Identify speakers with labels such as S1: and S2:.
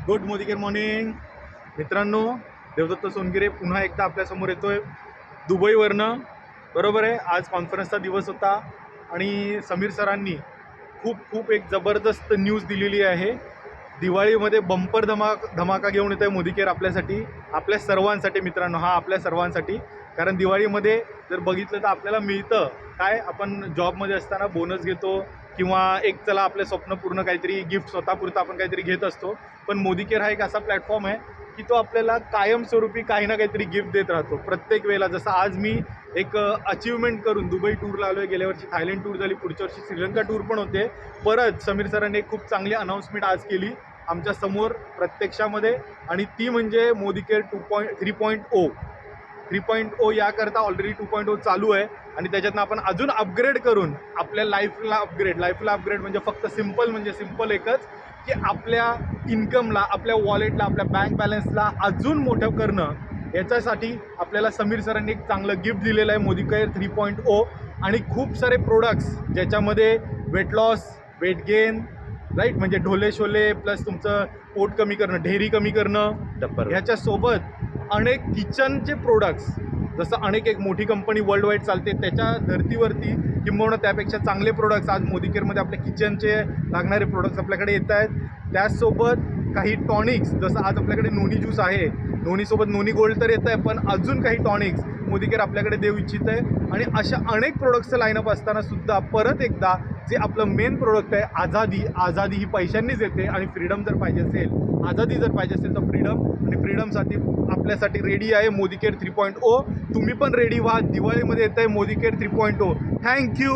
S1: Good मोदीकेर morning मित्रांनो. देवदत्त सोनगिरे पुन्हा एकदा आपल्यासमोर येतोय दुबईवरनं. बरोबर आहे, आज कॉन्फरन्सचा दिवस होता आणि समीर सरांनी खूप एक जबरदस्त न्यूज दिलेली आहे. दिवाळीमध्ये बंपर धमाका घेऊन येतोय मोदीकेर आपल्यासाठी, आपल्या सर्वांसाठी मित्रांनो. हा आपल्या सर्वांसाठी, कारण दिवाळीमध्ये जर बघितलं तर आपल्याला मिळतं काय, आपण जॉबमध्ये असताना बोनस घेतो किंवा एक चला आपले स्वप्न पूर्ण काहीतरी गिफ्ट स्वतःपुरतं आपण काहीतरी घेत असतो. पण मोदीकेर हा एक असा प्लॅटफॉर्म आहे की तो आपल्याला कायमस्वरूपी काही ना काहीतरी गिफ्ट देत राहतो प्रत्येक वेळेला. जसं आज मी एक अचीवमेंट करून दुबई टूरला आलो आहे. गेल्या वर्षी थायलंड टूर झाली, पुढच्या वर्षी श्रीलंका टूर पण होते. परत समीर सरांनी एक खूप चांगली अनाऊन्समेंट आज केली आमच्या समोर प्रत्यक्षामध्ये, आणि ती म्हणजे मोदीकेर 3.0 याकरता ऑलरेडी 2.0 चालू आहे आणि त्याच्यातनं आपण अजून अपग्रेड करून आपल्या लाईफला अपग्रेड म्हणजे फक्त सिंपल एकच की आपल्या इन्कमला, आपल्या वॉलेटला, आपल्या बँक बॅलन्सला अजून मोठं करणं. याच्यासाठी आपल्याला समीर सरांनी एक चांगलं गिफ्ट दिलेलं आहे मोदीकेर 3.0 आणि खूप सारे प्रोडक्ट्स ज्याच्यामध्ये weight loss, weight gain, right, म्हणजे ढोले शोले प्लस तुमचं पोट कमी करणं, ढेरी कमी करणं, ह्याच्यासोबत अनेक किचनचे प्रोडक्ट्स. जसं अनेक एक मोठी कंपनी वर्ल्ड वाईड चालते त्याच्या धर्तीवरती किंबहुना त्यापेक्षा चांगले प्रोडक्ट्स आज मोदीकेरमध्ये आपल्या किचनचे लागणारे प्रोडक्ट्स आपल्याकडे येत आहेत. त्याचसोबत काही टॉनिक्स, जसं आज आपल्याकडे नोनी ज्यूस आहे, नोनीसोबत नोनी गोल्ड तर येतं आहे, पण अजून काही टॉनिक्स मोदीकेर आपल्याकडे देऊ इच्छित आहे. आणि अशा अनेक प्रोडक्ट्सचं लाईनअप असताना सुद्धा परत एकदा जे आपलं मेन प्रोडक्ट आहे आझादी ही पैशांनीच येते, आणि फ्रीडम जर पाहिजे असेल, आझादी जर पाहिजे असेल तर फ्रीडम, आणि फ्रीडमसाठी आपल्यासाठी रेडी आहे मोदीकेर 3.0. तुम्ही पण रेडी व्हा, दिवाळीमध्ये येत आहे मोदीकेर 3.0. थँक्यू.